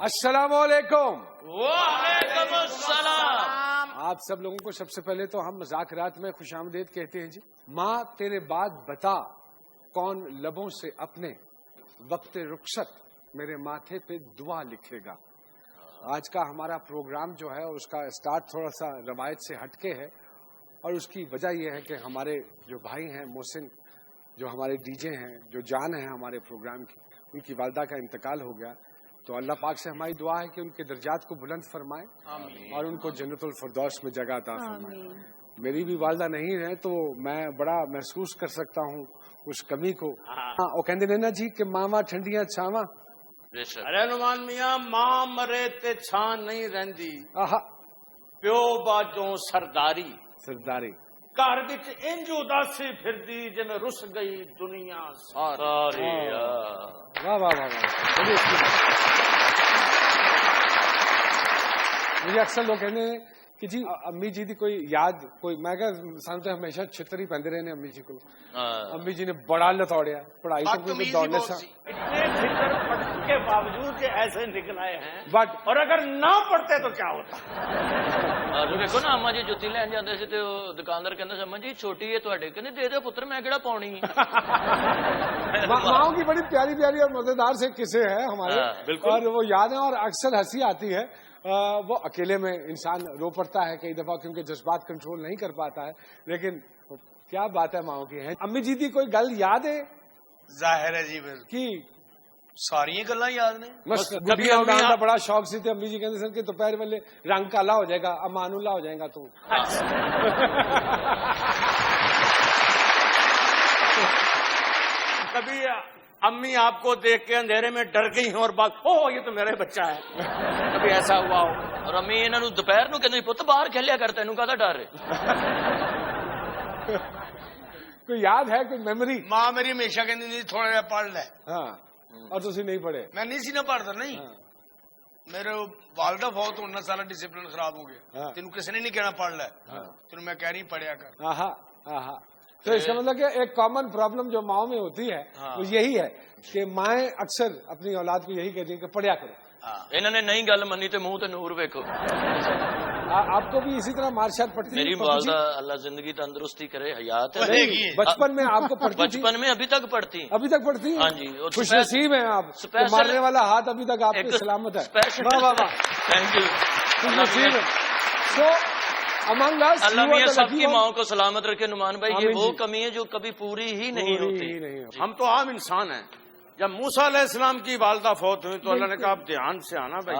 السلام علیکم. وعلیکم السلام. آپ سب لوگوں کو سب سے پہلے تو ہم مذاکرات میں خوش آمدید کہتے ہیں جی. ماں تیرے بعد بتا کون لبوں سے اپنے وقت رخصت میرے ماتھے پہ دعا لکھے گا. آج کا ہمارا پروگرام جو ہے اس کا اسٹارٹ تھوڑا سا روایت سے ہٹ کے ہے اور اس کی وجہ یہ ہے کہ ہمارے جو بھائی ہیں محسن جو ہمارے ڈی جے ہیں جو جان ہیں ہمارے پروگرام کی ان کی والدہ کا انتقال ہو گیا. تو اللہ پاک سے ہماری دعا ہے کہ ان کے درجات کو بلند فرمائے اور ان کو جنت الفردوس میں جگہ عطا فرمائے. میری بھی والدہ نہیں ہے تو میں بڑا محسوس کر سکتا ہوں اس کمی کو. وہ کہندے نے نا جی کہ ماواں ٹھنڈیاں چھاواں. ارے نمان میاں ماں مرے تے چھان نہیں رہندی آہا پیو باجوں سرداری سرداری گھر وچ انج اداسی پھردی جویں رس گئی دنیا ساری. واہ واہ واہ واہ. چلیے اس کی مجھے اکثر لوگ کہنے ہیں کہ جی امی جی دی کوئی یاد کوئی میں کہ سانو تے ہمیشہ چھتر ہی پیندے رہنے امی جی کو. امی جی نے بڑا لتوڑیا پڑھائی تو کوئی دوڑنے سا اتنے فکر پڑھنے کے باوجود کہ ایسے نکل آئے ہیں بٹ اور اگر نہ پڑھتے تو کیا ہوتا. دیکھو نا اما جی جُتی لین جاندے سی تے دکاندار کہندا سی اما جی چھوٹی ہے تواڈے کہندے دے دے پتر میں کیڑا پاونی. ماؤں کی بڑی پیاری پیاری اور مزیدار سے قصے ہیں ہمارے اور وہ یاد ہیں اور اکثر ہنسی آتی ہے. وہ اکیلے میں انسان رو پڑتا ہے کئی دفعہ کیونکہ جذبات کنٹرول نہیں کر پاتا ہے. لیکن کیا بات ہے ماؤں کی ہے. امی جی دی کوئی گل یاد ہے ظاہر ہے جی کہ ساری گلاں یاد نے. بس گڈیاں اڑان دا بڑا شوق سی تے امی جی کہندے سن کہ دوپہر ویلے رنگ کالا ہو جائے گا امان اللہ ہو جائے گا تو. کبھی امی آپ کو دیکھ کے اندھیرے میں ڈر گئی ہیں اور بات او یہ تو میرا بچہ ہے. کبھی ایسا ہوا ہو. اور امی انہاں نوں دوپہر نوں کہندے پت باہر کھیلیا کر تینوں کاہدا ڈر ہے. کوئی یاد ہے کوئی میموری. ماں میری ہمیشہ کہندی تھی تھوڑا جہا پڑھ لے. ہاں اور تسی نہیں پڑھے. میں نہیں سی نہ پڑھتا نہیں. میرے والدہ فوت ہونے سارا ڈسپلن خراب ہو گیا. تینوں کسی نے نہیں کہنا پڑھ لے. تینوں میں کہہ رہی پڑھیا کر. آہا آہا. تو اس کا مطلب کہ ایک کامن پرابلم جو ماؤں میں ہوتی ہے وہ یہی ہے کہ مائیں اکثر اپنی اولاد کو یہی کہتی ہیں کہ پڑھیا کرو. انہوں نے نہیں گل منی تے منہ تے نور ویکھو. آپ کو بھی اسی طرح مارشال پڑھتی میری والدہ اللہ زندگی تندرستی کرے حیات ہے. بچپن میں آپ کو پڑھتی تھی. بچپن میں ابھی تک پڑھتی. ابھی تک پڑھتی ہیں. ہاں جی. خوش نصیب ہیں آپ. مارنے والا ہاتھ ابھی تک آپ کے سلامت ہے. واہ واہ واہ. Thank you. خوش نصیب ہے. سو امانگ اس اللہ میاں سب کی ماؤں کو سلامت رکھے. نعمان بھائی یہ وہ کمی ہے جو کبھی پوری ہی نہیں ہوتی. ہم تو عام انسان ہیں. جب موسیٰ علیہ السلام کی والدہ فوت ہوئی تو اللہ نے کہا اب دھیان سے آنا بھائی.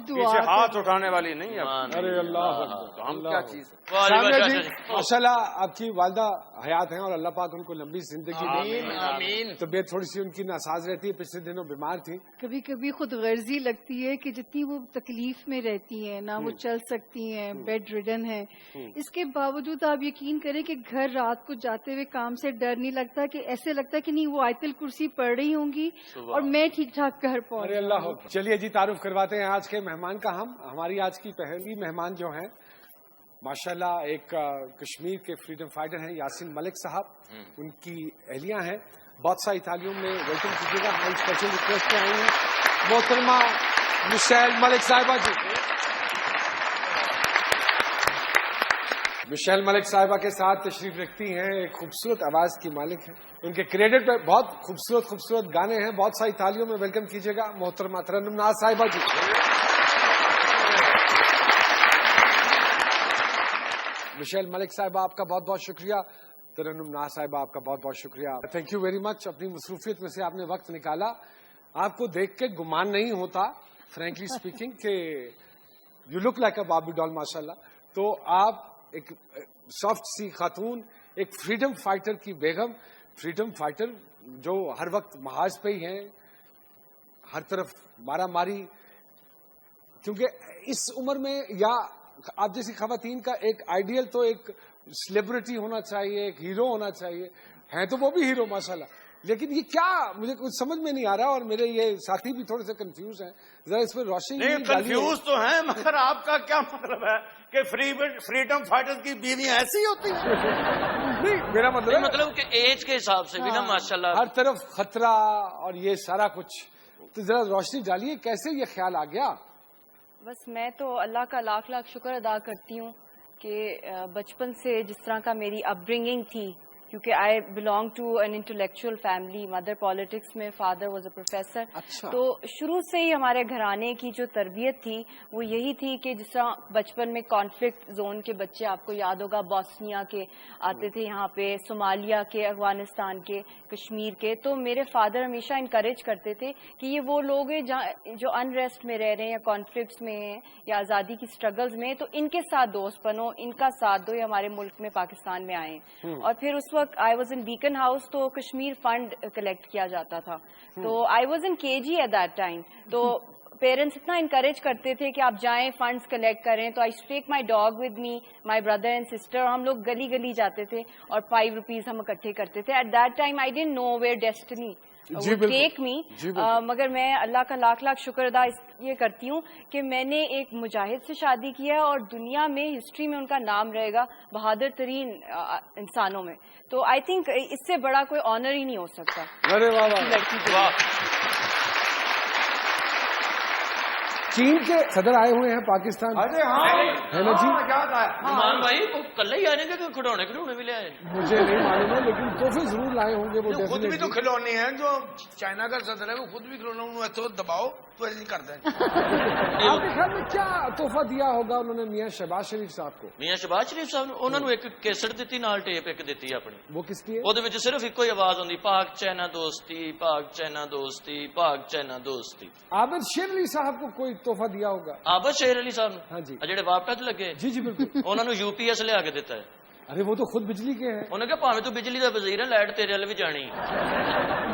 پیچھے ہاتھ اٹھانے والی نہیں ہے. ارے اللہ تو ہم کیا چیز. ماشاء اللہ آپ کی والدہ حیات ہیں اور اللہ پاک ان کو لمبی زندگی دے. طبیعت تھوڑی سی ان کی ناساز رہتی ہے. پچھلے دنوں بیمار تھی. کبھی کبھی خود غرضی لگتی ہے کہ جتنی وہ تکلیف میں رہتی ہیں نہ وہ چل سکتی ہیں بیڈ ریڈن ہیں اس کے باوجود آپ یقین کریں کہ گھر رات کو جاتے ہوئے کام سے ڈر نہیں لگتا کہ ایسے لگتا ہے کہ نہیں وہ آیت الکرسی پڑھ رہی ہوں گی اور میں ٹھیک ٹھاک گھر پہنچ. اللہ. چلیے جی تعارف کرواتے ہیں آج کے مہمان کا. ہماری آج کی پہلی مہمان جو ہیں ماشاءاللہ ایک کشمیر کے فریڈم فائٹر ہیں یاسین ملک صاحب. ان کی اہلیاں ہیں. بہت ساری تعلیموں میں ویلکم کیجیے گا. ہماری اسپیشل ریکویسٹ پہ آئی ہیں محترمہ مشیل ملک صاحبہ جی. مشیل ملک صاحبہ کے ساتھ تشریف رکھتی ہیں. ایک خوبصورت آواز کی مالک ہیں. ان کے کریڈٹ پہ بہت خوبصورت خوبصورت گانے ہیں. بہت ساری تالیوں میں ویلکم کیجیے گا محترمہ ترنم ناز صاحبہ جی. مشیل ملک صاحبہ آپ کا بہت بہت شکریہ. ترنم ناز صاحبہ آپ کا بہت بہت شکریہ. Thank you very much. اپنی مصروفیت میں سے آپ نے وقت نکالا. آپ کو دیکھ کے گمان نہیں ہوتا فرینکلی اسپیکنگ کہ you look like a Barbie doll ماشاء اللہ. تو آپ ایک سافٹ سی خاتون ایک فریڈم فائٹر کی بیگم. فریڈم فائٹر جو ہر وقت محاذ پہ ہی ہیں ہر طرف مارا ماری. کیونکہ اس عمر میں یا آپ جیسی خواتین کا ایک آئیڈیل تو ایک سیلیبریٹی ہونا چاہیے ایک ہیرو ہونا چاہیے. ہیں تو وہ بھی ہیرو ماشاءاللہ. لیکن یہ کیا مجھے کچھ سمجھ میں نہیں آ رہا اور میرے یہ ساتھی بھی تھوڑے سے کنفیوز ہیں. ذرا اس پہ روشنی. نہیں کنفیوز تو ہیں مگر آپ کا کیا مطلب ہے کہ فریڈم فائٹر کی بیویاں ایسی ہوتی ہیں؟ نہیں میرا مطلب کہ ایج کے حساب سے بھی نا ماشاءاللہ ہر طرف خطرہ اور یہ سارا کچھ تو ذرا روشنی ڈالیے کیسے یہ خیال آ گیا؟ بس میں تو اللہ کا لاکھ لاکھ شکر ادا کرتی ہوں کہ بچپن سے جس طرح کا میری اپ برنگنگ تھی، کیونکہ I belong to an intellectual family, mother politics میں، فادر واز اے پروفیسر. اچھا. تو شروع سے ہی ہمارے گھرانے کی جو تربیت تھی وہ یہی تھی کہ جس طرح بچپن میں کانفلکٹ زون کے بچے، آپ کو یاد ہوگا بوسنیا کے آتے تھے یہاں پہ، صومالیہ کے، افغانستان کے، کشمیر کے، تو میرے فادر ہمیشہ انکریج کرتے تھے کہ یہ وہ لوگ ہیں جو انریسٹ میں رہ رہے ہیں یا کانفلکٹس میں ہیں یا آزادی کی اسٹرگلز میں، تو ان کے ساتھ دوست بنو، ان کا ساتھ دو، یہ ہمارے ملک میں پاکستان میں آئے. اور پھر اس وقت I was in Beaconhouse, تو کشمیر فنڈ کلیکٹ کیا جاتا تھا، تو I was in KG at that time. تو پیرنٹس اتنا انکریج کرتے تھے کہ آپ جائیں فنڈس کلیکٹ کریں. تو I take my dog with me, my brother and sister, ہم لوگ گلی گلی جاتے تھے اور 5 روپیز ہم اکٹھے کرتے تھے. At that time I didn't know where destiny take me. مگر میں اللہ کا لاکھ لاکھ شکر ادا یہ کرتی ہوں کہ میں نے ایک مجاہد سے شادی کیا ہے اور دنیا میں ہسٹری میں ان کا نام رہے گا بہادر ترین انسانوں میں. تو آئی تھنک اس سے بڑا کوئی آنر ہی نہیں ہو سکتا. ارے واہ لڑکی کے چین کے صدر آئے ہوئے ہیں پاکستان. ہے نا جی؟ نعمان بھائی وہ کل ہی آنے کے کھڑونے بھی لے آئے؟ مجھے نہیں معلوم ہے لیکن تحفے ضرور لائے ہوں گے. وہ خود بھی تو کھلونے ہیں، جو چائنا کا صدر ہے وہ خود بھی کھلونے، انہوں تو دباؤ تو ایسے نہیں کرتا ہے. آپ کے خیال میں کیا تحفہ دیا ہوگا انہوں نے میاں شہباز شریف صاحب کو؟ میاں شہباز شریف صاحب نے انہوں نے ایک کیسٹ دیتی، نال ٹیپ ایک دیتی اپنی. وہ کس کی ہے؟ وہ صرف ایک ہی آواز ہوندی، پاک چائنا دوستی، پاک چائنا دوستی، پاک چائنا دوستی. عابد شیر علی صاحب کو کوئی تحفہ دیا ہوگا؟ عابد شیر علی صاحب نے؟ ہاں جی. جڑے واپس لگے، جی جی بالکل. انہوں نے UPS لے کے دیتا ہے. ارے وہ تو خود بجلی کے ہیں. انہوں نے کہا پاویں تو بجلی کا وزیر ہے، لائٹ تیرے والے بھی جانی.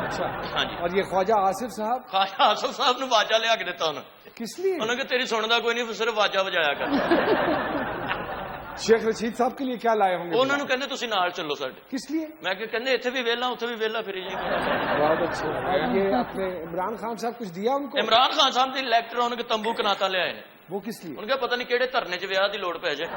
اچھا. ہاں جی. اور یہ خواجہ آصف صاحب؟ خواجہ آصف صاحب نے واجہ لے کے دیتا انہوں نے. کس لیے؟ انہوں نے کہا تیری سندا کوئی نہیں، صرف واجہ بجایا کر. شیخ رشید صاحب کے لیے کیا لائے ہوں گے؟ انہوں نے کہندے تسی نال چلو ساڈے. کس لیے؟ میں کہ کہندے ایتھے بھی ویلا اوتھے بھی ویلا پھری جی. بہت اچھا. اور یہ اپنے عمران خان صاحب کچھ دیا ان کو؟ عمران خان صاحب نے الیکٹرون کے تمبو کناتا لے آئے نے. وہ کس لیے؟ ان کا پتہ نہیں کہڑے دھرنے چ ویاہ دی لوڑ پے جائے.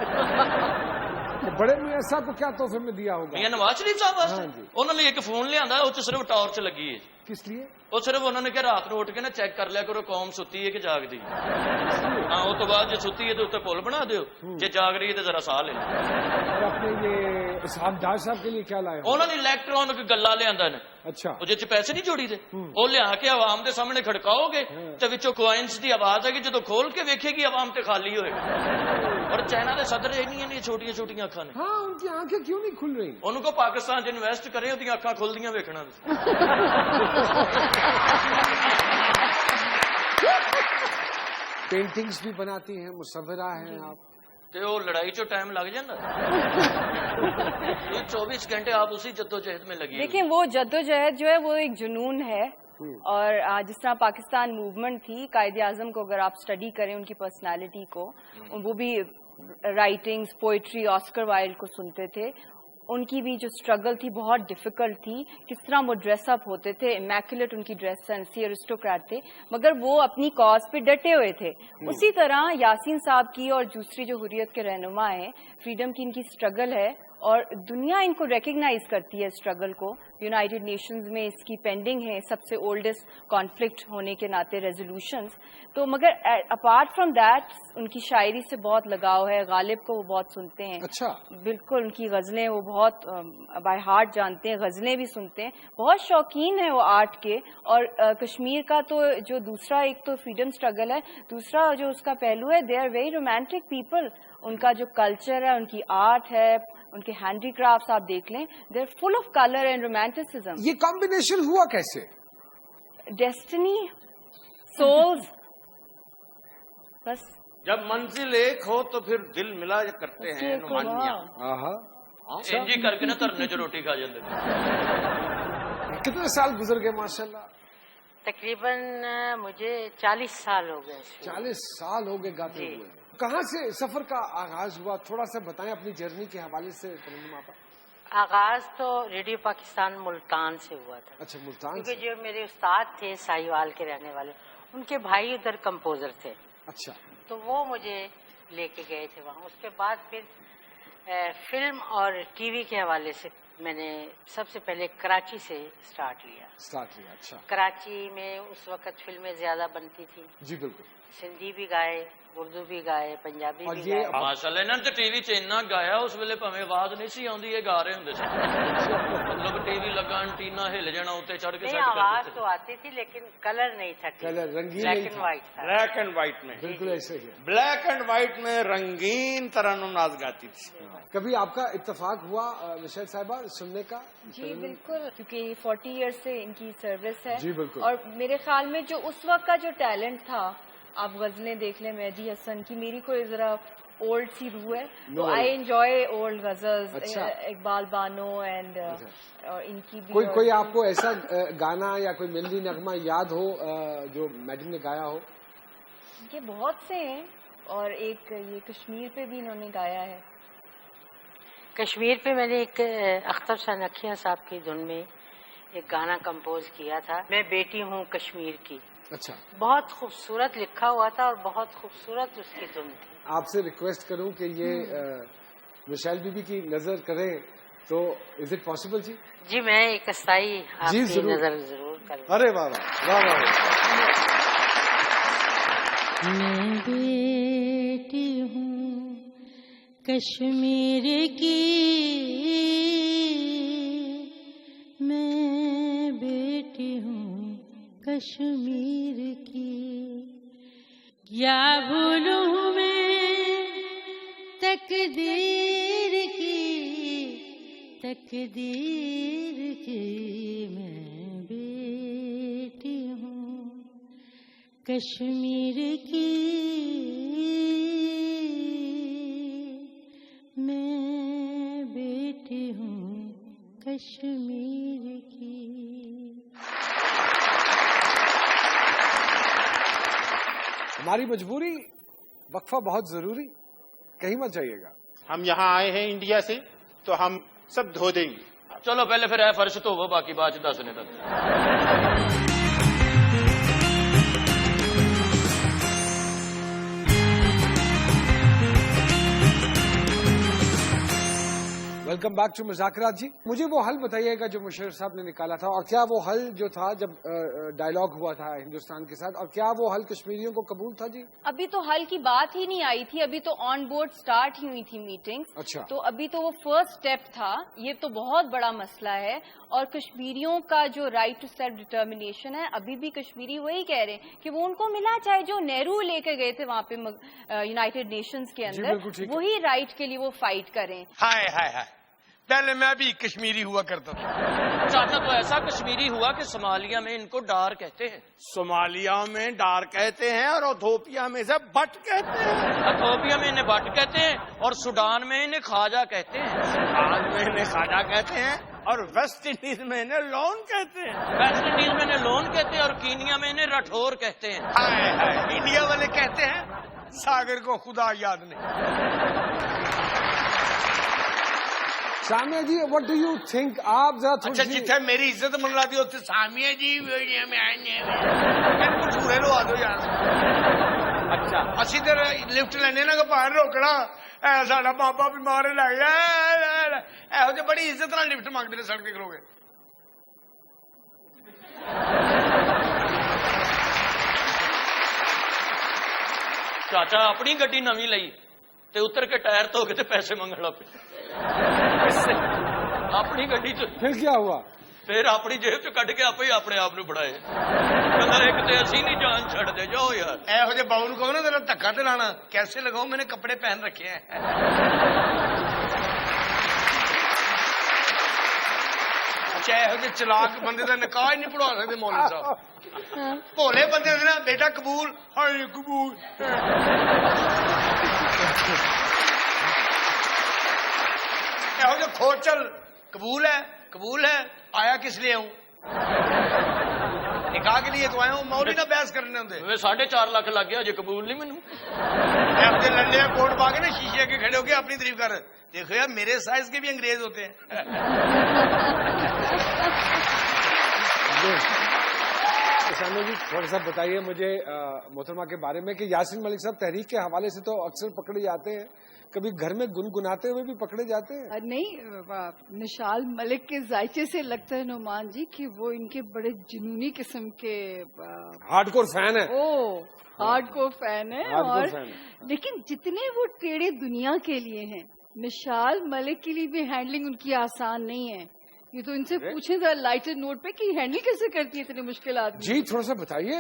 بڑے میاں صاحب کو کیا تحفے میں دیا ہوگا؟ میاں نواز شریف صاحب واسطے ہاں جی. انہوں نے ایک فون لیا وہ صرف ٹارچ لگی ہے. کس لیے؟ وہ صرف انہوں نے کہ رات نو اٹھ کے نا چیک کر لیا کرو قوم ستی ہے کہ جاگ دی. ہاں اس تو بعد جی ستی ہے تو اتنے پل بنا دیو، جی جاگ رہی ہے تو ذرا ساہ لے. اور اپنے یہ اسحاق ڈار صاحب کے لیے کیا لائے؟ انہوں نے الیکٹرون کے گلا لیا. اچھا. وہ جی پیسے نہیں جوڑی دے وہ لیا کے عوام دے سامنے کھڑکاؤ گے تو وچوں کوائنس دی آواز ہے کہ جدو کھول کے ویکھے گی عوام تے خالی ہوئے گا. اور چائنا دے صدر نہیں چھوٹیاں چھوٹیاں اکھاں نے. ہاں ان کی آنکھیں کیوں نہیں کھل رہی؟ انہوں کو پاکستان چ انویسٹ کرے وہ اکھاں کھلدیاں ویکھنا. پینٹنگز بھی بناتی ہیں، مصورہ ہیں آپ. تے وہ لڑائی چو ٹائم لگ جاتا 24 گھنٹے آپ اسی جدوجہد میں لگی. دیکھیں وہ جدوجہد جو ہے وہ ایک جنون ہے. اور جس طرح پاکستان موومنٹ تھی، قائد اعظم کو اگر آپ اسٹڈی کریں ان کی پرسنالٹی کو، وہ بھی رائٹنگز، پوئٹری، آسکر وائلڈ کو سنتے تھے. ان کی بھی جو اسٹرگل تھی بہت ڈیفیکلٹ تھی. کس طرح وہ ڈریس اپ ہوتے تھے، امیکولیٹ ان کی ڈریس سینس تھی، ایرسٹوکریٹ تھے، مگر وہ اپنی کاز پہ ڈٹے ہوئے تھے. اسی طرح یاسین صاحب کی اور دوسری جو حریت کے رہنما ہیں، فریڈم کی ان کی اسٹرگل ہے اور دنیا ان کو ریکگنائز کرتی ہے اسٹرگل کو. یونائٹڈ نیشنز میں اس کی پینڈنگ ہے سب سے اولڈسٹ کانفلکٹ ہونے کے ناطے ریزولوشنز. تو مگر اپارٹ فرام دیٹ ان کی شاعری سے بہت لگاؤ ہے. غالب کو وہ بہت سنتے ہیں. اچھا. بالکل ان کی غزلیں وہ بہت بائی ہارٹ جانتے ہیں، غزلیں بھی سنتے ہیں. بہت شوقین ہیں وہ آرٹ کے. اور کشمیر کا تو جو دوسرا ایک تو فریڈم اسٹرگل ہے، دوسرا جو اس کا پہلو ہے، they are very romantic people. ان کا جو کلچر ہے، ان کی آرٹ ہے، ان کے ہینڈی کرافٹس آپ دیکھ لیں، they are full of colour and romanticism. یہ کمبینیشن ہوا کیسے؟ Destiny, souls. بس جب منزل ایک ہو تو پھر دل ملا کرتے ہیں نمانیاں. انجی کر کے نا دھرنے چ روٹی کھا جاندے. کتنے سال گزر گئے ماشاءاللہ؟ تقریباً مجھے 40 سال ہو گئے. 40 سال ہو گئے گاتے ہوئے. کہاں سے سفر کا آغاز ہوا؟ تھوڑا سا بتائیں اپنی جرنی کے حوالے سے. آغاز تو ریڈیو پاکستان ملتان سے ہوا تھا. اچھا ملتان. کیونکہ جو میرے استاد تھے ساہیوال کے رہنے والے، ان کے بھائی ادھر کمپوزر تھے. اچھا. تو وہ مجھے لے کے گئے تھے وہاں. اس کے بعد پھر فلم اور ٹی وی کے حوالے سے میں نے سب سے پہلے کراچی سے اسٹارٹ لیا. اچھا کراچی میں اس وقت فلمیں زیادہ بنتی تھی. جی بالکل. سندھی بھی گائے, اردو بھی گائے, پنجابی اور بھی یہ گائے. ماشاءاللہ انہوں نے ٹی وی چ اتنا گایا اس ویلے پاویں آواز نہیں سی آندی, یہ گا رہے ہوندے سی. مطلب ٹی وی لگا انٹینا ہل جانا اوتے چڑھ کے نہیں, سیٹ کر آواز دیتے. تو آتی تھی لیکن کلر نہیں تھا. کلر رنگین بلیک نہیں اینڈ تھا. وائٹ تھا. بلیک اینڈ وائٹ میں, بالکل ایسے ہی ہے. بلیک اینڈ وائٹ میں رنگین ترنم ناز گاتی تھی. کبھی آپ کا اتفاق ہوا مشیل صاحبہ سننے کا؟ جی بالکل, کیونکہ 40 ایئرس سے ان کی سروس ہے. جی بالکل. اور میرے خیال میں جو اس وقت کا جو ٹیلنٹ تھا, آپ غزلیں دیکھ لیں مہدی حسن کی, میری کوئی ذرا اولڈ سی روح ہے تو I enjoy old ghazals. Iqbal Bano and ان کی بھی. کوئی آپ کو ایسا گانا یا کوئی ملدی نغمہ یاد ہو جو میڈم نے گایا ہو؟ یہ بہت سے ہیں, اور ایک یہ کشمیر پہ بھی انہوں نے گایا ہے. کشمیر پہ میں نے ایک اختر شاہ نکھیا صاحب کی دھن میں ایک گانا کمپوز کیا تھا, میں بیٹی ہوں کشمیر کی. اچھا. بہت خوبصورت لکھا ہوا تھا اور بہت خوبصورت اس کی دھن تھی. آپ سے ریکویسٹ کروں کہ یہ مشیل بی بی کی نظر کریں تو از اٹ پاسبل؟ جی جی میں ایک استائی آپ جی کی ضرور. نظر ضرور کروں. ارے واہ واہ واہ واہ. میں بیٹی ہوں کشمیر کی, میں بیٹی ہوں کشمیر کی, کیا بھولوں میں تقدیر کی, میں بیٹی ہوں کشمیر کی, میں بیٹی ہوں کشمیر کی. ہماری مجبوری, وقفہ بہت ضروری, کہیں مت جائیے گا. ہم یہاں آئے ہیں انڈیا سے تو ہم سب دھو دیں گے. چلو پہلے پھر اے فرش تو وہ باقی بات دسنے تک. ویلکم بیک ٹو مذاکرات. جی مجھے وہ حل بتائیے گا جو مشرف صاحب نے نکالا تھا, اور کیا وہ حل جو تھا جب ڈائلاگ ہوا تھا ہندوستان کے ساتھ, اور کیا وہ حل کشمیریوں کو قبول تھا؟ جی ابھی تو حل کی بات ہی نہیں آئی تھی, ابھی تو آن بورڈ سٹارٹ ہی ہوئی تھی میٹنگز. اچھا. تو ابھی تو وہ فرسٹ سٹیپ تھا. یہ تو بہت بڑا مسئلہ ہے, اور کشمیریوں کا جو رائٹ ٹو سیلف ڈٹرمنیشن ہے, ابھی بھی کشمیری وہی کہہ رہے ہیں کہ وہ ان کو ملا, چاہے جو نہرو لے کے گئے تھے وہاں پہ یونائٹڈ نیشنز کے اندر, وہی رائٹ کے لیے وہ فائٹ کریں. ہائے ہائے ہائے, پہلے میں بھی کشمیری ہوا کرتا تھا. چاچا تو ایسا کشمیری ہوا کہ صومالیہ میں ان کو ڈار کہتے ہیں. صومالیہ میں ڈار کہتے ہیں اور ایتھوپیا میں سے بٹ کہتے ہیں. ایتھوپیا میں انہیں بٹ کہتے ہیں اور سوڈان میں انہیں خواجہ کہتے ہیں. سوڈان میں انہیں خواجہ کہتے ہیں اور ویسٹ انڈیز میں انہیں لون کہتے ہیں. ویسٹ انڈیز میں انہیں لون کہتے ہیں اور کینیا میں انہیں رٹھور کہتے ہیں. ہائے ہائے, انڈیا والے کہتے ہیں ساگر کو خدا یاد نہیں. سامیہ جی وٹ ڈو یو تھنک؟ آپ ذرا اچھا جتنے میری عزت منلا دی ہوتی سامیہ جی چھوڑے لو آ دو یار. اچھا اسی طرح لفٹ لینے نا کہ باہر روکنا, ساڈا بابا بیمار لگ گیا, یہو جہ بڑی عزت نال لفٹ مانگتے ہیں سڑک کرو گے. چاچا اپنی گڈی نویں لئی تے اتر کے ٹائر دھو کے تے پیسے منگن لگ پے. اپنی گڈی چ پھر کیا ہوا؟ پھر اپنی جیب چ کڈ کے آپ ہی اپنے آپ نو بڑھائے. ایک تے اسی نہیں جان چھڑ دے جاؤ یار. یہو جہ باؤ کہو نا ذرا دھکا تے لانا, کیسے لگاؤ میں نے کپڑے پہن رکھے ہیں. اچھا یہو جہ چلاک بندے کا نکاح ہی نہیں پڑھا سکتے مولوی صاحب. بھولے بندے نا بیٹا قبول, ہائے قبول. یہو جہ کھوچل قبول ہے, آیا کس لیے ہوں؟ نکاح کے لیے تو آیا ہوں, مولوی نہ بحث کرنے ہوں. 4.5 لاکھ لگ گیا جی, قبول نہیں مینوں. اپنے لنڈے کوٹ پا کے نا شیشے کے کھڑے ہو کے اپنی تعریف کر, دیکھو یار میرے سائز کے بھی انگریز ہوتے ہیں. سامیہ جی تھوڑا سا بتائیے مجھے محترمہ کے بارے میں کہ یاسین ملک صاحب تحریک کے حوالے سے تو اکثر پکڑے جاتے ہیں, کبھی گھر میں گنگناتے ہوئے بھی پکڑے جاتے ہیں؟ نہیں، نشال ملک کے ذائقے سے لگتا ہے نعمان جی کہ وہ ان کے بڑے جنونی قسم کے ہارڈ کور فین ہے. ہارڈ کور فین ہے. ہارڈ کور اور فین. لیکن جتنے وہ ٹیڑے دنیا کے لیے ہیں، نشال ملک کے لیے بھی ہینڈلنگ ان کی آسان نہیں ہے. یہ تو ان سے پوچھیں ذرا لائٹر نوٹ پہ کہ ہینڈل کیسے کرتی ہے اتنے مشکلات. جی تھوڑا سا بتائیے.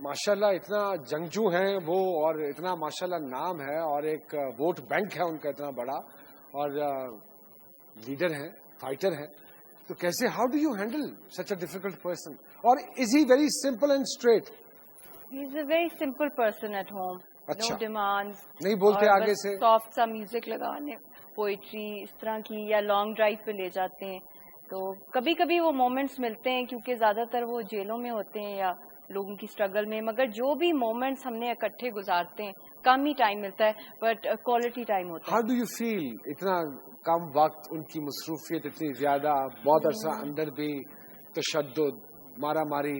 ماشاءاللہ اتنا جنگجو ہیں وہ، اور اتنا ماشاءاللہ نام ہے، اور ایک ووٹ بینک ہے ان کا اتنا بڑا، اور لیڈر ہیں، فائٹر ہیں. تو کیسے، how do you handle such a difficult person? اور is he very simple and straight? He is a very simple person at home. اچھا. نو ڈیمانڈز، نہیں بولتے آگے سے؟ سافٹ سا میوزک لگانے، پوئٹری اس طرح کی، یا لانگ ڈرائیو پہ لے جاتے ہیں. تو کبھی کبھی وہ مومنٹس ملتے ہیں، کیونکہ زیادہ تر وہ جیلوں میں ہوتے ہیں یا لوگوں کی اسٹرگل میں، مگر جو بھی مومنٹس ہم نے اکٹھے گزارتے ہیں کم ہی ٹائم ملتا ہے، بٹ کوالٹی ٹائم ہوتا ہے. ہاؤ ڈو یو فیل اتنا کم وقت، ان کی مصروفیت اتنی زیادہ، بہت عرصہ اندر بھی تشدد، مارا ماری،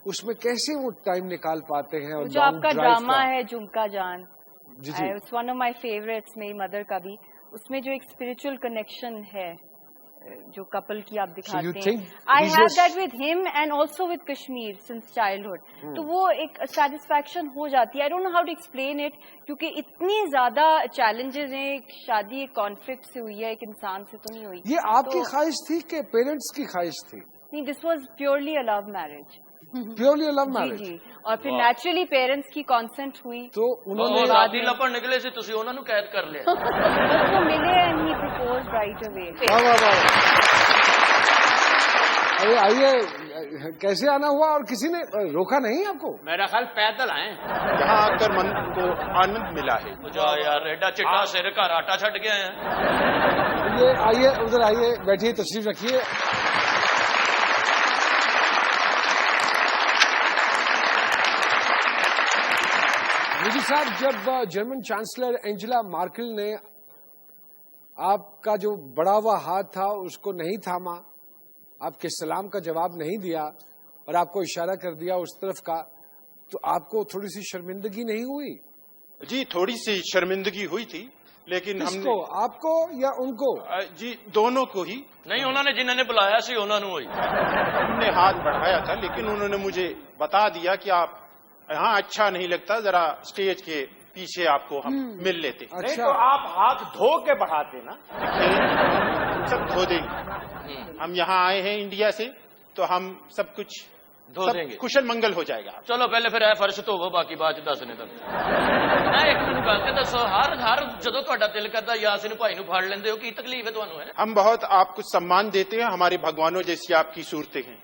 اس میں کیسے وہ ٹائم نکال پاتے ہیں؟ اور جو آپ کا ڈرامہ ہے Jhumka Jaan, it's one of my favourites, میری مدر کا بھی، اس میں جو ایک اسپرچل کنیکشن ہے جو کپل کی آپ دکھاتے ہیں. آئی ہیو دیٹ ود ہم and also with Kashmir since childhood. تو وہ ایک سیٹسفیکشن ہو جاتی ہے. I don't know how to explain it, کیونکہ اتنی زیادہ چیلنجز ہیں. ایک شادی ایک کانفلکٹ سے ہوئی ہے، ایک انسان سے تو نہیں ہوئی. یہ آپ کی خواہش تھی کہ پیرنٹس کی خواہش تھی؟ نہیں، this was purely a love marriage. Purely a love marriage. جی، اور پھر نیچرلی پیرنٹس کی کانسنٹ ہوئی. تو انہوں نے شادی لپڑ نکلے سے تسی انہوں نے قید کر لیا. بس وہ ملے and he propose right away. آئیے، کیسے آنا ہوا اور کسی نے روکا نہیں آپ کو؟ میرا خیال پیدل آئے. یہاں آ کر من کو آنند ملا ہے. جا یار، ایڈا چٹا سر کا راٹا چھٹ گیا ہے. یہ آئیے، ادھر آئیے، بیٹھیے، تشریف رکھیے. مودی صاحب، جب جرمن چانسلر اینجلا مارکل نے آپ کا جو بڑا ہوا ہاتھ تھا اس کو نہیں تھاما، آپ کے سلام کا جواب نہیں دیا اور آپ کو اشارہ کر دیا اس طرف کا، تو آپ کو تھوڑی سی شرمندگی نہیں ہوئی؟ جی تھوڑی سی شرمندگی ہوئی تھی، لیکن کس ہم کو، آپ کو یا ان کو؟ جی دونوں کو ہی. نہیں، انہوں نے جنہوں نے بلایا سی انہوں نے ہوئی. ہم نے ہاتھ بڑھایا تھا، لیکن انہوں نے مجھے بتا دیا کہ آپ یہاں اچھا نہیں لگتا، ذرا اسٹیج کے پیچھے آپ کو ہم مل لیتے. نہیں تو آپ ہاتھ دھو کے بڑھاتے نا. ہم سب دھو دیں گے. ہم یہاں آئے ہیں انڈیا سے، تو ہم سب کچھ دھو دیں گے. کشل منگل ہو جائے گا. چلو پہلے پھر اے فرش تو وہ باقی بات دسنے تک. ایک مینوں گل تے دسو، ہر جدو تہاڈا دل کردا یاسین بھائی نوں پھڑ لیندے ہو، کی تکلیف ہے تانوں؟ ہے ہم بہت آپ کو سمان دیتے ہیں، ہمارے بھگوانوں جیسی آپ کی صورتیں ہیں.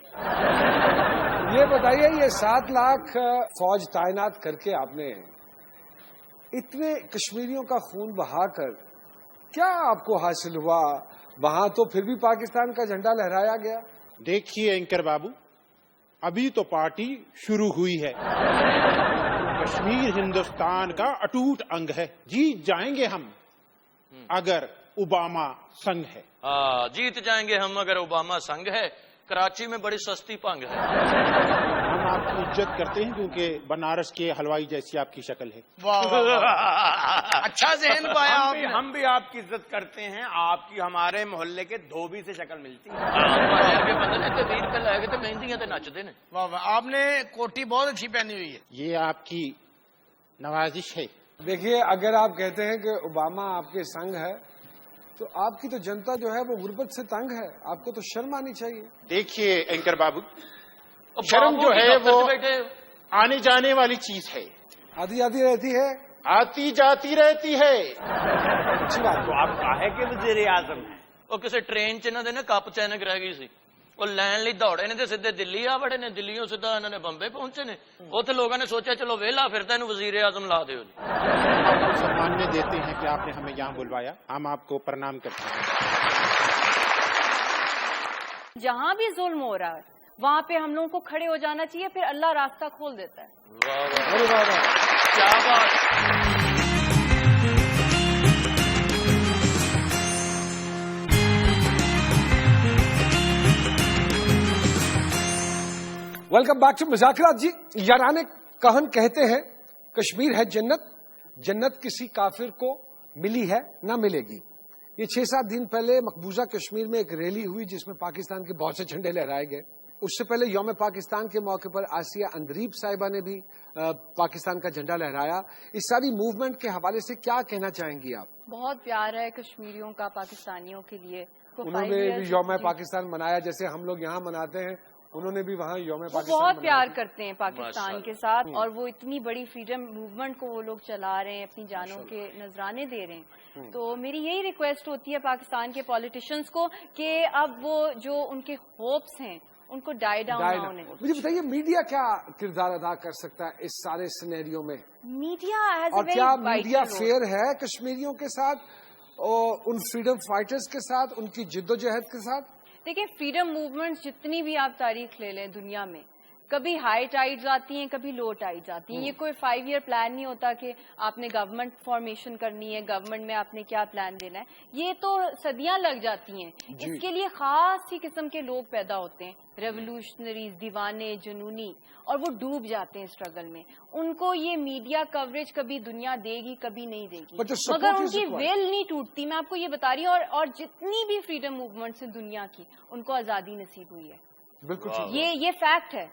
یہ بتائیے، یہ 7 لاکھ فوج تعینات کر کے آپ نے اتنے کشمیریوں کا خون بہا کر کیا آپ کو حاصل ہوا؟ وہاں تو پھر بھی پاکستان کا جھنڈا لہرایا گیا. دیکھیے اینکر بابو، ابھی تو پارٹی شروع ہوئی ہے. کشمیر ہندوستان کا اٹوٹ انگ ہے. جیت جائیں گے ہم اگر اوباما سنگ ہے. ہاں، جیت جائیں گے ہم اگر اوباما سنگ ہے. کراچی میں بڑی سستی پنگ ہے. ہم آپ کی عزت کرتے ہیں کیونکہ بنارس کے حلوائی جیسی آپ کی شکل ہے. اچھا ذہن پایا آپ نے. ہم بھی آپ کی عزت کرتے ہیں. آپ کی ہمارے محلے کے دھوبی سے شکل ملتی ہے. بندے نے 20 روپے لے کے مہندیاں تے نچدے نے. واہ واہ، آپ نے کوٹی بہت اچھی پہنی ہوئی ہے. یہ آپ کی نوازش ہے. دیکھیے، اگر آپ کہتے ہیں کہ اوباما آپ کے سنگ ہے تو آپ کی تو جنتا جو ہے وہ غربت سے تنگ ہے. آپ کو تو شرم آنی چاہیے. دیکھیے اینکر بابو، شرم جو ہے وہ آنے جانے والی چیز ہے. آتی آتی رہتی ہے، آتی جاتی رہتی ہے. اچھی بات. تو آپ کاہے کے وزیر اعظم ہیں؟ وہ کسی ٹرین چ انہوں نے کپ چینک رہ گئی سی، وہ لین لی دوڑے نے تے سیدھے دلی آ وڑے نے. دلیوں سیدھا انہوں نے بمبے پہنچے نے. اتنے لوگوں نے سوچا چلو ویلا پھرتا انہوں وزیر اعظم لا دیو. آپ کو سرمانیہ دیتے ہیں کہ آپ نے ہمیں یہاں بلوایا. ہم آپ کو پرنام کرتے ہیں. جہاں بھی ظلم ہو رہا ہے وہاں پہ ہم لوگوں کو کھڑے ہو جانا چاہیے، پھر اللہ راستہ کھول دیتا ہے. واہ واہ، کیا بات. ویلکم بیک ٹو مذاکرات. جی، یاران کہن کہتے ہیں کشمیر ہے جنت، جنت کسی کافر کو ملی ہے نہ ملے گی. یہ 6-7 دن پہلے مقبوضہ کشمیر میں ایک ریلی ہوئی جس میں پاکستان کے بہت سے جھنڈے لہرائے گئے. اس سے پہلے یوم پاکستان کے موقع پر آسیہ اندریب صاحبہ نے بھی پاکستان کا جھنڈا لہرایا. اس ساری موومنٹ کے حوالے سے کیا کہنا چاہیں گی آپ؟ بہت پیار ہے کشمیریوں کا پاکستانیوں کے لیے. انہوں نے بھی یوم پاکستان منایا جیسے ہم لوگ یہاں مناتے ہیں, انہوں نے بھی وہاں یوم پاکستان بہت پیار کرتے ہیں پاکستان کے ساتھ, اور وہ اتنی بڑی فریڈم موومنٹ کو وہ لوگ چلا رہے ہیں, اپنی جانوں کے نذرانے دے رہے ہیں. تو میری یہی ریکویسٹ ہوتی ہے پاکستان کے پالیٹیشینز کو کہ اب وہ جو ان کے ہوپس ہیں ان کو ڈائی ڈاؤن نہ ہونے. مجھے بتائیے میڈیا کیا کردار ادا کر سکتا ہے اس سارے سینیریو میں؟ میڈیا اور کیا میڈیا فیئر ہے کشمیریوں کے ساتھ اور ان فریڈم فائٹرز کے ساتھ, ان کی جد و جہد کے ساتھ؟ دیکھیں فریڈم موومنٹ جتنی بھی آپ تاریخ لے لیں دنیا میں, کبھی ہائی ٹائیڈز آتی ہیں کبھی لو ٹائیڈز آتی ہیں. یہ کوئی 5 ایئر پلان نہیں ہوتا کہ آپ نے گورنمنٹ فارمیشن کرنی ہے, گورنمنٹ میں آپ نے کیا پلان دینا ہے. یہ تو صدیاں لگ جاتی ہیں. اس کے لیے خاص ہی قسم کے لوگ پیدا ہوتے ہیں, ریولوشنریز, دیوانے, جنونی, اور وہ ڈوب جاتے ہیں اسٹرگل میں. ان کو یہ میڈیا کوریج کبھی دنیا دے گی کبھی نہیں دے گی, مگر ان کی ویل نہیں ٹوٹتی. میں آپ کو یہ بتا رہی ہوں, اور جتنی بھی فریڈم موومنٹس ہیں دنیا کی ان کو آزادی نصیب ہوئی ہے. بالکل یہ فیکٹ ہے.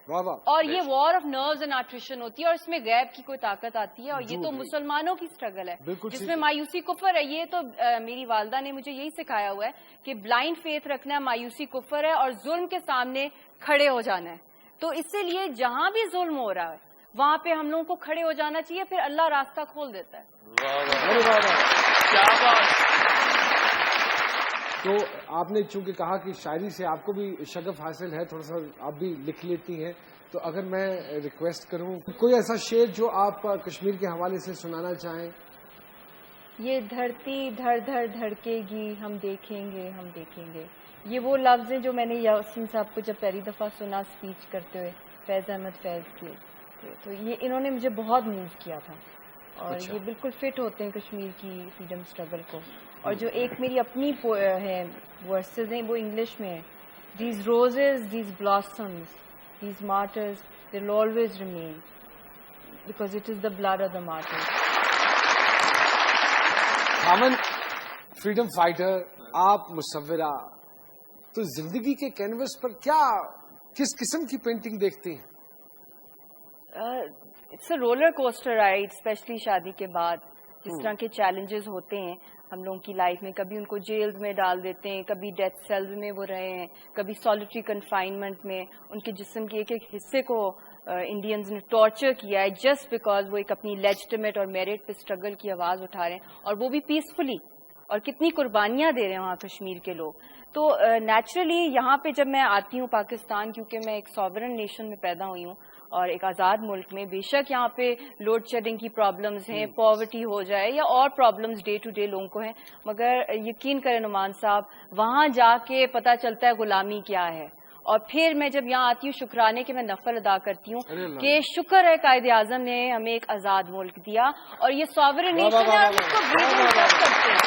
اور یہ وار آف نروز اینڈ آٹریشن ہوتی ہے, اور اس میں غیب کی کوئی طاقت آتی ہے, اور یہ تو مسلمانوں کی اسٹرگل ہے جس میں مایوسی کفر ہے. یہ تو میری والدہ نے مجھے یہی سکھایا ہوا ہے کہ بلائنڈ فیتھ رکھنا ہے, مایوسی کفر ہے, اور ظلم کے سامنے کھڑے ہو جانا ہے. تو اس سے لیے جہاں بھی ظلم ہو رہا ہے وہاں پہ ہم لوگوں کو کھڑے ہو جانا چاہیے, پھر اللہ راستہ کھول دیتا ہے. کیا بات. تو آپ نے چونکہ کہا کہ شاعری سے آپ کو بھی شغف حاصل ہے, تھوڑا سا آپ بھی لکھ لیتی ہیں, تو اگر میں ریکویسٹ کروں کوئی ایسا شعر جو آپ کشمیر کے حوالے سے سنانا چاہیں. یہ دھرتی دھڑ دھڑ دھڑکے گی, ہم دیکھیں گے ہم دیکھیں گے. یہ وہ لفظ ہیں جو میں نے یاسین صاحب کو جب پہلی دفعہ سنا اسپیچ کرتے ہوئے فیض احمد فیض کی, تو یہ انہوں نے مجھے بہت موو کیا تھا, اور یہ بالکل فٹ ہوتے ہیں کشمیر کی فریڈم اسٹرگل کو. اور جو ایک میری اپنی ہے ورسز ہیں وہ انگلش میں ہے. These roses, these blossoms, these martyrs, they will always remain because it is the blood of the martyrs. خامن فریڈم فائٹر, آپ مصورہ, تو زندگی کے کینوس پر کیا کس قسم کی پینٹنگ دیکھتی ہیں؟ It's a roller coaster ride, especially شادی کے بعد. جس طرح کے چیلنجز ہوتے ہیں ہم لوگوں کی لائف میں, کبھی ان کو جیلز میں ڈال دیتے ہیں, کبھی ڈیتھ سیلز میں وہ رہے ہیں, کبھی سالیٹری کنفائنمنٹ میں. ان کے جسم کے ایک ایک حصے کو انڈینز نے ٹارچر کیا ہے جسٹ بیکاز وہ ایک اپنی لیجٹمیٹ اور میرٹ پہ اسٹرگل کی آواز اٹھا رہے ہیں, اور وہ بھی پیسفلی, اور کتنی قربانیاں دے رہے ہیں وہاں کشمیر کے لوگ. تو نیچرلی یہاں پہ جب میں آتی ہوں پاکستان, کیونکہ میں ایک ساورن نیشن میں پیدا ہوئی ہوں اور ایک آزاد ملک میں, بے شک یہاں پہ لوڈ شیڈنگ کی پرابلمز ہیں, پاورٹی ہو جائے یا اور پرابلمز ڈے ٹو ڈے لوگوں کو ہیں, مگر یقین کریں نعمان صاحب, وہاں جا کے پتہ چلتا ہے غلامی کیا ہے. اور پھر میں جب یہاں آتی ہوں شکرانے کے میں نفل ادا کرتی ہوں کہ شکر ہے قائد اعظم نے ہمیں ایک آزاد ملک دیا, اور یہ ساورن نیشن ہے, اس کو کرتے ہیں.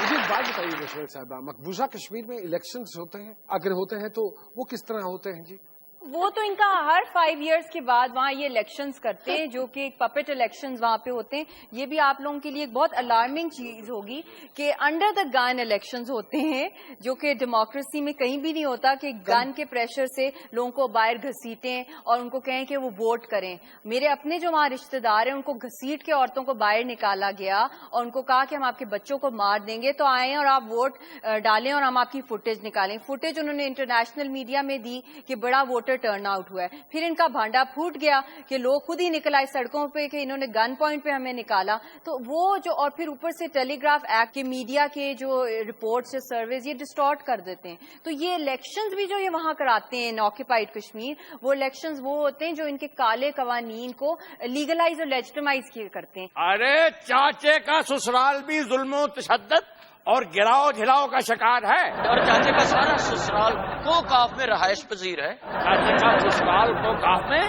مجھے ایک بات بتائیے مشورہ صاحبہ, مقبوضہ کشمیر میں الیکشنز ہوتے ہیں, اگر ہوتے ہیں تو وہ کس طرح ہوتے ہیں جی؟ وہ تو ان کا ہر 5 ایئرس کے بعد وہاں یہ الیکشنز کرتے ہیں, جو کہ پپٹ الیکشنز وہاں پہ ہوتے ہیں. یہ بھی آپ لوگوں کے لیے ایک بہت الارمنگ چیز ہوگی کہ انڈر دا گن الیکشنز ہوتے ہیں, جو کہ ڈیموکریسی میں کہیں بھی نہیں ہوتا کہ گن کے پریشر سے لوگوں کو باہر گھسیٹیں اور ان کو کہیں کہ وہ ووٹ کریں. میرے اپنے جو وہاں رشتے دار ہیں ان کو گھسیٹ کے عورتوں کو باہر نکالا گیا اور ان کو کہا کہ ہم آپ کے بچوں کو مار دیں گے, تو آئیں اور آپ ووٹ ڈالیں اور ہم آپ کی فوٹیج نکالیں. فوٹیج انہوں نے انٹرنیشنل میڈیا میں دی کہ بڑا ووٹر ٹرن آؤٹ ہوا ہے. پھر ان کا بھانڈا پھوٹ گیا کہ لوگ خود ہی نکل آئے سڑکوں پہ کہ انہوں نے گن پوائنٹ پہ ہمیں نکالا. تو وہ جو, اور پھر اوپر سے ٹیلی گراف ایکٹ کے میڈیا کے جو رپورٹس یا سرویز یہ ڈسٹارٹ کر دیتے ہیں. تو یہ الیکشنز بھی جو یہ وہاں کراتے ہیں آکوپائڈ کشمیر, وہ الیکشنز وہ ہوتے ہیں جو ان کے کالے قوانین کو لیگلائز اور لیجٹمائز کیے کرتے ہیں. ارے چاچے کا سسرال بھی ظلم و تشدد اور گراؤ جھلاؤ کا شکار ہے, اور چاچے کا سارا سسرال کو کاف میں رہائش پذیر ہے. چاچے کا سسرال کو کاف میں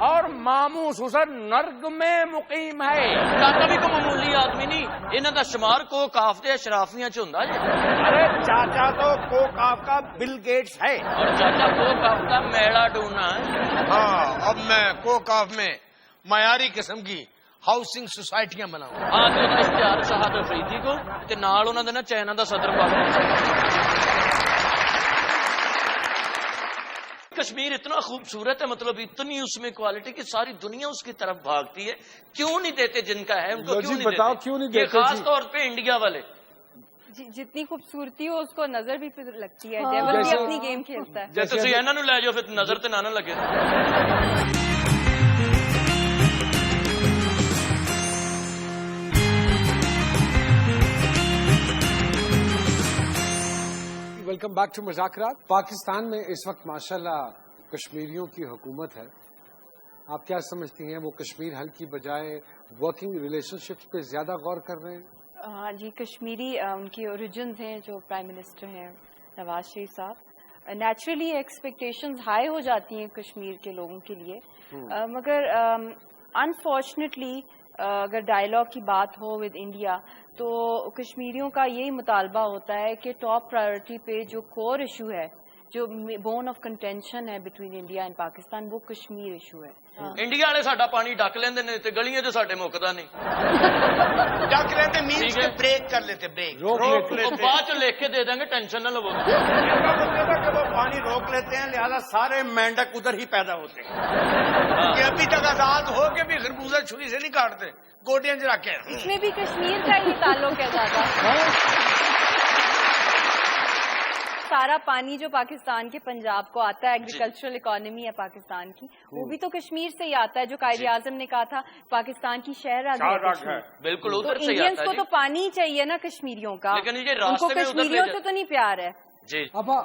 اور ماموں سسر نرگ میں مقیم ہے. چاچا بھی کوئی معمولی آدمی نہیں, انہوں کا شمار کو کاف دے اشرافیاں چ ہوندا جی. ارے چاچا تو کو کاف کا بل گیٹس ہے, اور چاچا کو کاف کا میڑا ڈونا ہے. ہاں, اب میں کو کاف میں معیاری قسم کی ਹਾਊਸਿੰਗ ਸੁਸਾਇਟੀਆਂ ਬਣਾਓ। ਹਾਂ ਤੇ ਉਹਦਾ ਇਸ਼ਤਿਹਾਰ ਸ਼ਾਹਦ ਅਫਰੀਦੀ ਕੋ ਤੇ ਨਾਲ ਉਹਨਾਂ ਦੇ ਨਾ ਚਾਈਨਾ ਦਾ ਸਦਰ کشمیر اتنا خوبصورت ہے، مطلب اتنی اس میں کوالٹی کہ ساری دنیا اس کی طرف بھاگتی ہے. کیوں نہیں دیتے جن کا ہے ان کو؟ کیوں نہیں دیتے؟ یہ خاص طور پہ انڈیا والے. جتنی خوبصورتی ہو اس کو نظر بھی پھر لگتی ہے. ڈیول بھی اپنی گیم کھیلتا ہے. جیسے تسی انہاں نوں لے جاؤ پھر نظر تے نہ لگے. ویلکم بیک ٹو مذاکرات. پاکستان میں اس وقت ماشاءاللہ کشمیریوں کی حکومت ہے. آپ کیا سمجھتی ہیں وہ کشمیر حل کی بجائے ورکنگ ریلیشن شپس پہ زیادہ غور کر رہے ہیں؟ ہاں جی، کشمیری ان کی اوریجنز ہیں جو پرائم منسٹر ہیں نواز شریف صاحب. نیچرلی ایکسپیکٹیشنز ہائی ہو جاتی ہیں کشمیر کے لوگوں کے لیے، مگر انفارچونیٹلی اگر ڈائلاگ کی بات ہو ود انڈیا تو کشمیریوں کا یہی مطالبہ ہوتا ہے کہ ٹاپ پرائیورٹی پہ جو کور ایشو ہے، جو بون آف کنٹینشن ہے بٹوین انڈیا اینڈ پاکستان، وہ کشمیر ایشو ہے. انڈیا والے ساڈا پانی ڈک لیندے نے تے گلیاں جو ساڈے مکدا نہیں. ڈک لیتے مینس کہ بریک کر لیتے، بریک روک لیتے. بعد چ لکھ کے دے دیں گے، ٹینشن نہ لو. کہ وہ پانی روک لیتے ہیں لہذا سارے مینڈک ادھر ہی پیدا ہوتے ہیں. کہ ابھی تک آزاد ہو کے بھی خربوزہ چھری سے نہیں کاٹتے، گوٹیاں چ رکھ کے. اس میں بھی کشمیر کا ہی تعلق ہے زیادہ. سارا پانی جو پاکستان کے پنجاب کو آتا ہے، ایگریکلچرل اکانومی ہے پاکستان کی، وہ بھی تو کشمیر سے ہی آتا ہے. جو قائد اعظم نے کہا تھا پاکستان کی شہر ہے، بالکل ادھر سے انڈینس کو تو پانی چاہیے نا کشمیریوں کا، لیکن یہ ان کو کشمیریوں سے تو نہیں پیار ہے. جی ابا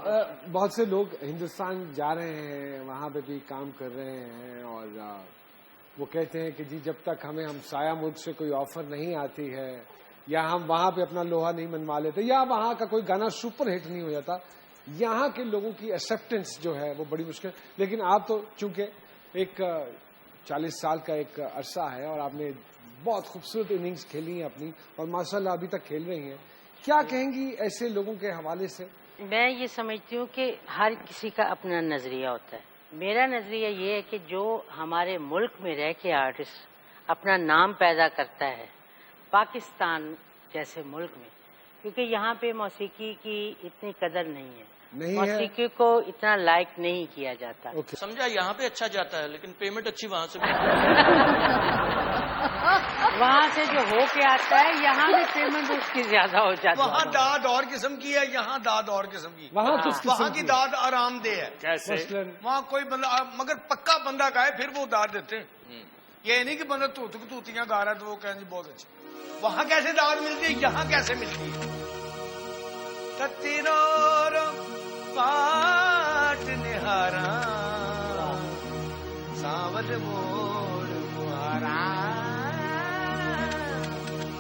بہت سے لوگ ہندوستان جا رہے ہیں، وہاں پہ بھی کام کر رہے ہیں، اور وہ کہتے ہیں کہ جی جب تک ہمیں ہمسایہ ملک سے کوئی آفر نہیں آتی ہے، یا ہم وہاں پہ اپنا لوہا نہیں منوا لیتے، یا وہاں کا کوئی گانا سپر ہٹ نہیں ہو جاتا، یہاں کے لوگوں کی ایکسیپٹنس جو ہے وہ بڑی مشکل. لیکن آپ تو چونکہ ایک 40 سال کا ایک عرصہ ہے اور آپ نے بہت خوبصورت اننگز کھیلی ہیں اپنی، اور ماشاءاللہ ابھی تک کھیل رہی ہیں، کیا کہیں گی ایسے لوگوں کے حوالے سے؟ میں یہ سمجھتی ہوں کہ ہر کسی کا اپنا نظریہ ہوتا ہے. میرا نظریہ یہ ہے کہ جو ہمارے ملک میں رہ کے آرٹسٹ اپنا نام پیدا کرتا ہے پاکستان جیسے ملک میں، کیونکہ یہاں پہ موسیقی کی اتنی قدر نہیں ہے، موسیقی کو اتنا لائک نہیں کیا جاتا. سمجھا یہاں پہ اچھا جاتا ہے لیکن پیمنٹ اچھی وہاں سے وہاں سے جو ہو کے آتا ہے یہاں بھی پیمنٹ اس کی زیادہ ہو جاتی ہے. وہاں داد اور قسم کی ہے، یہاں داد اور قسم کی. وہاں کی داد آرام دہ ہے. کیسے؟ وہاں کوئی بندہ مگر پکا بندہ گائے پھر وہ داد دیتے ہیں. یہ نہیں کہ بندہ توتیاں گا رہا ہے تو وہ کہیں جی بہت اچھا. وہاں کیسے داد ملتی ہے، یہاں کیسے ملتی ہے؟ پاٹ نہارا ساول موڑ مہارا،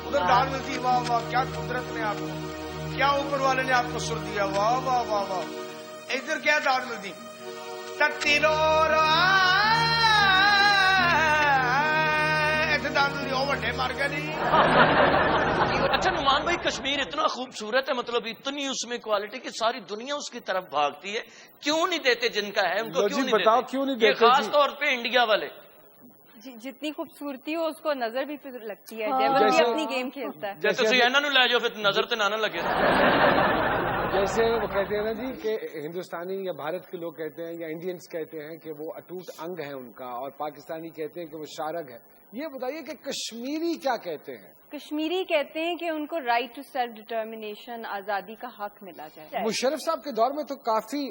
ادھر دال ملتی. واہ واہ کیا قدرت نے آپ کو، کیا اوپر والے نے آپ کو سر دیا. واہ واہ واہ واہ. ادھر کیا دال ملتی، وڈے مر گئے نہیں. اچھا نعمان بھائی، کشمیر اتنا خوبصورت ہے، مطلب اتنی اس میں کوالٹی کہ ساری دنیا اس کی طرف بھاگتی ہے. کیوں نہیں دیتے جن کا ہے ان کو؟ کیوں نہیں دیتے؟ یہ خاص طور پہ انڈیا والے. جتنی خوبصورتی ہو اس کو نظر بھی پھر لگتی ہے. ڈیول بھی اپنی گیم کھیلتا ہے. جیسے تسی انہاں نوں لے جاؤ پھر نظر تے نہ لگے. جیسے وہ کہتے ہیں نا جی کہ ہندوستانی یا بھارت کے لوگ کہتے ہیں یا انڈینس کہتے ہیں کہ وہ اٹوٹ انگ ہے ان کا، اور پاکستانی کہتے ہیں کہ وہ شارگ ہے. یہ بتائیے کہ کشمیری کیا کہتے ہیں؟ کشمیری کہتے ہیں کہ ان کو رائٹ ٹو سیلف ڈٹرمنیشن، آزادی کا حق ملا جائے. مشرف صاحب کے دور میں تو کافی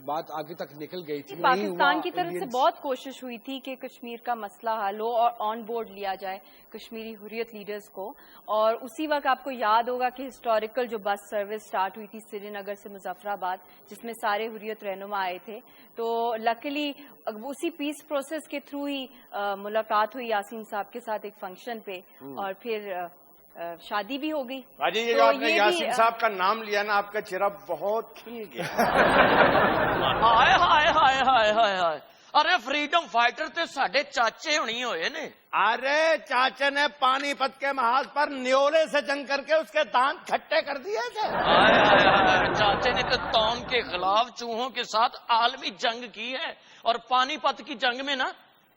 بات آگے تک نکل گئی تھی. پاکستان کی طرف سے بہت کوشش ہوئی تھی کہ کشمیر کا مسئلہ حل ہو اور آن بورڈ لیا جائے کشمیری حریت لیڈرز کو. اور اسی وقت آپ کو یاد ہوگا کہ ہسٹوریکل جو بس سروس سٹارٹ ہوئی تھی سری نگر سے مظفر آباد، جس میں سارے حریت رہنما آئے تھے، تو لکلی اسی پیس پروسیس کے تھرو ہی ملاقات ہوئی یاسین صاحب کے ساتھ ایک فنکشن پہ، اور پھر شادی بھی ہو گئی. باجی یہ جو آپ نے یاسین صاحب کا نام لیا نا، آپ کا چہرہ بہت کھل گیا. ہائے ہائے ہائے ہائے ہائے ہائے. ارے فریڈم فائٹر تے ساڈے چاچے ہونی ہوئے نے. ارے چاچے نے پانی پت کے محاذ پر نیولے سے جنگ کر کے اس کے دانت کھٹے کر دیے تھے. چاچے نے تو تون کے خلاف چوہوں کے ساتھ عالمی جنگ کی ہے، اور پانی پت کی جنگ میں نا